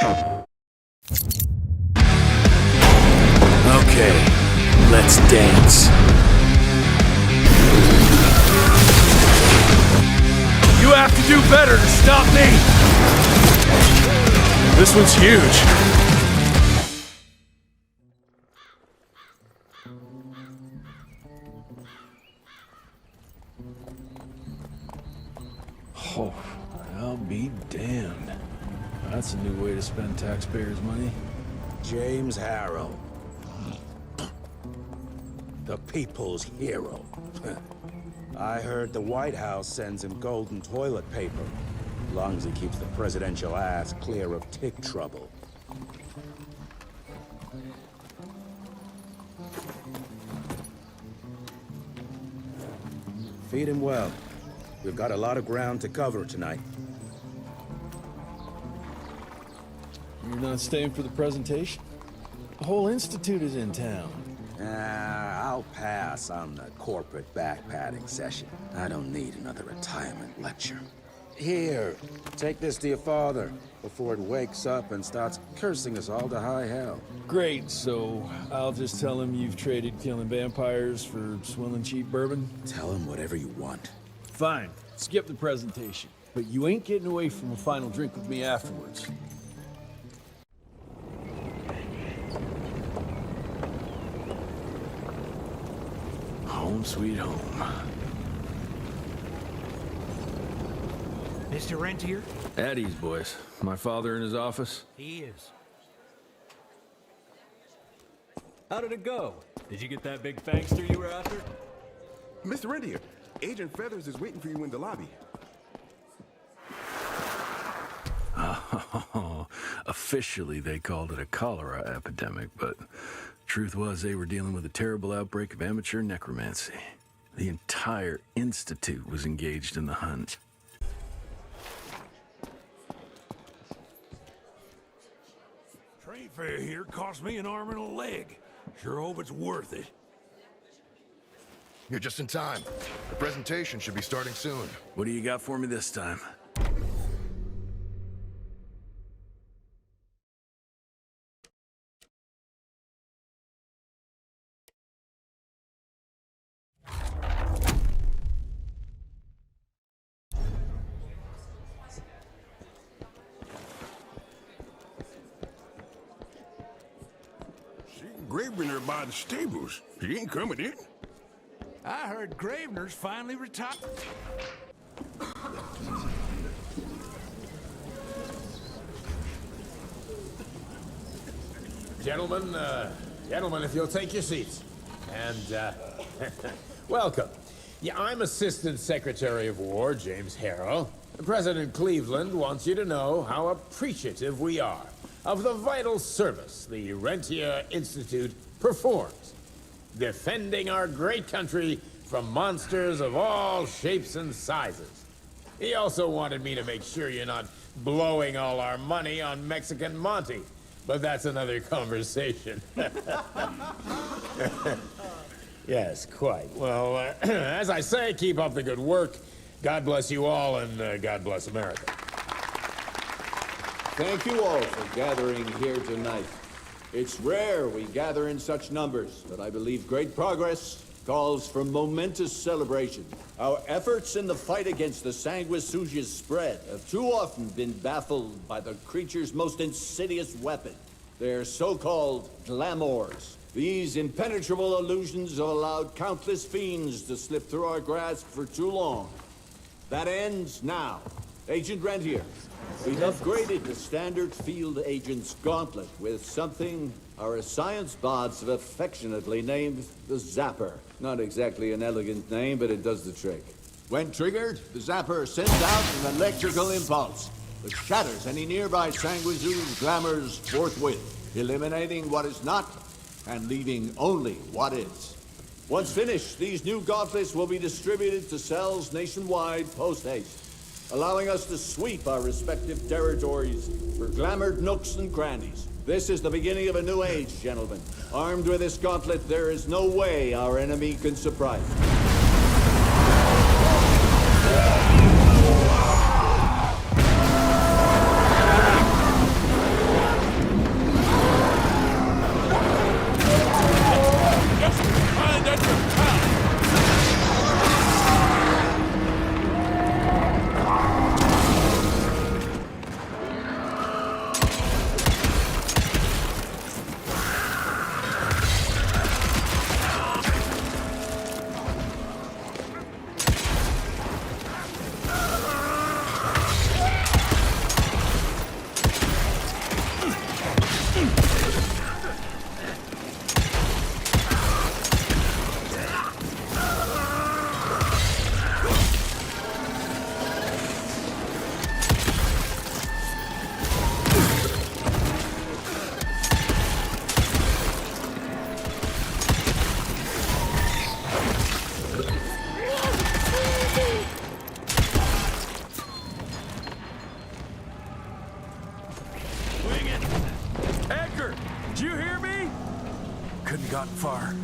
Okay, let's dance. You have to do better to stop me! This one's huge. Oh, I'll be damned. That's a new way to spend taxpayers' money. James Harrow. The people's hero. I heard the White House sends him golden toilet paper. As long as he keeps the presidential ass clear of tick trouble. Feed him well. We've got a lot of ground to cover tonight. You're not staying for the presentation? The whole institute is in town. I'll pass on the corporate backpatting session. I don't need another retirement lecture. Here, take this to your father before it wakes up and starts cursing us all to high hell. Great, so I'll just tell him you've traded killing vampires for swilling cheap bourbon? Tell him whatever you want. Fine, skip the presentation. But you ain't getting away from a final drink with me afterwards. Home sweet home. Mr. Rentier? At ease, boys. My father in his office? He is. How did it go? Did you get that big fangster you were after? Mr. Rentier, Agent Feathers is waiting for you in the lobby. Oh, officially they called it a cholera epidemic, but truth was they were dealing with a terrible outbreak of amateur necromancy. The entire institute was engaged in the hunt. Train fare here cost me an arm and a leg. Sure hope it's worth it. You're just in time. The presentation should be starting soon. What do you got for me this time? Gravener by the stables. He ain't coming in. I heard Gravener's finally retired. Gentlemen, if you'll take your seats. And, welcome. Yeah, I'm Assistant Secretary of War, James Harrow. President Cleveland wants you to know how appreciative we are of the vital service the Rentier Institute performs, defending our great country from monsters of all shapes and sizes. He also wanted me to make sure you're not blowing all our money on Mexican Monty, but that's another conversation. Yes, quite. Well, as I say, keep up the good work. God bless you all, and God bless America. Thank you all for gathering here tonight. It's rare we gather in such numbers, but I believe great progress calls for momentous celebration. Our efforts in the fight against the sanguisuga's spread have too often been baffled by the creature's most insidious weapon, their so-called glamours. These impenetrable illusions have allowed countless fiends to slip through our grasp for too long. That ends now. Agent Rentier, we've upgraded the standard field agent's gauntlet with something our science bots have affectionately named the Zapper. Not exactly an elegant name, but it does the trick. When triggered, the Zapper sends out an electrical impulse that shatters any nearby sanguisuga's glamours forthwith, eliminating what is not and leaving only what is. Once finished, these new gauntlets will be distributed to cells nationwide post-haste, allowing us to sweep our respective territories for glamored nooks and crannies. This is the beginning of a new age, gentlemen. Armed with this gauntlet, there is no way our enemy can surprise us. you hear me? Couldn't gotten far.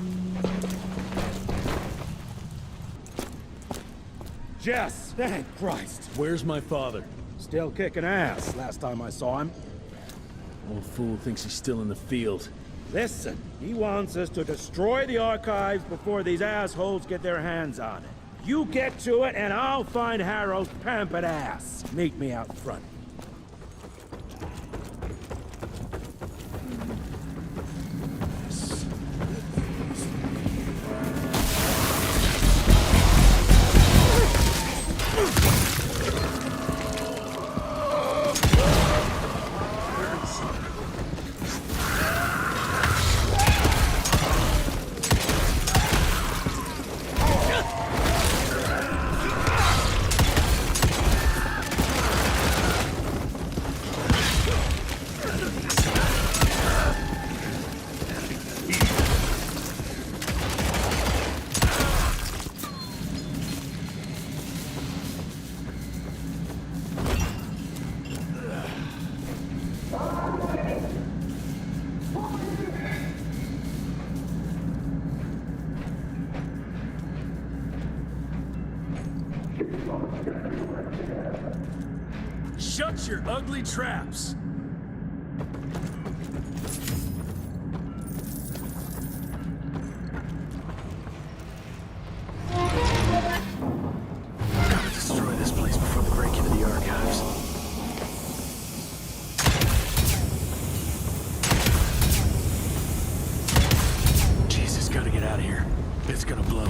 Jess, thank Christ. Where's my father? Still kicking ass last time I saw him. Old fool thinks he's still in the field. Listen, he wants us to destroy the archives before these assholes get their hands on it. You get to it, and I'll find Harrow's pampered ass. Meet me out front. Shut your ugly traps! Gotta destroy this place before they break into the archives. Jesus, gotta get out of here. It's gonna blow.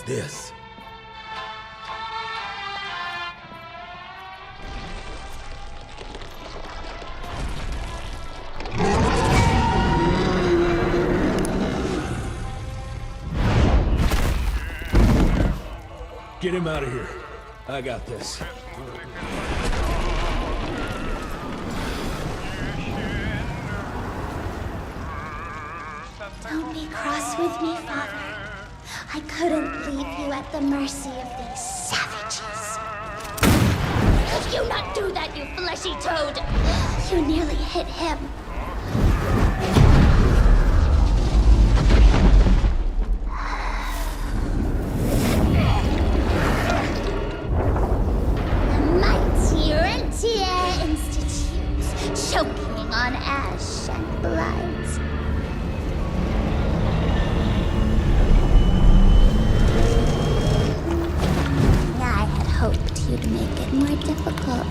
This. Get him out of here. I got this. Don't be cross with me, Father. I couldn't leave you at the mercy of these savages. Could you not do that, you fleshy toad? You nearly hit him. The mighty Rentier Institute, choking on ash and blood. I had hoped you'd make it more difficult.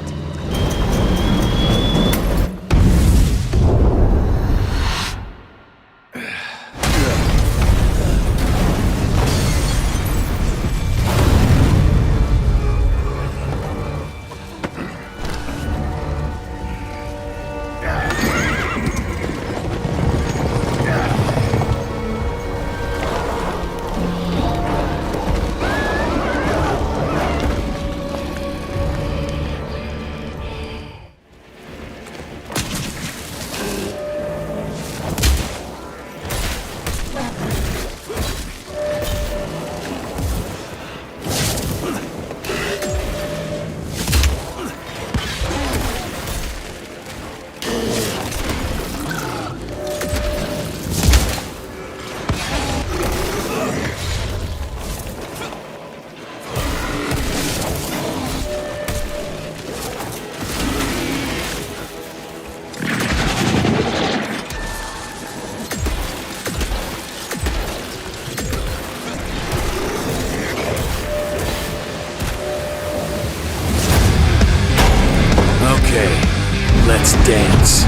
Let's dance.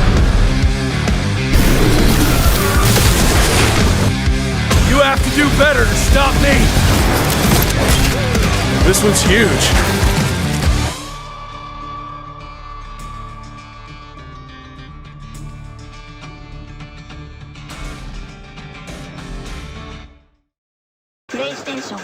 You have to do better to stop me! This one's huge. PlayStation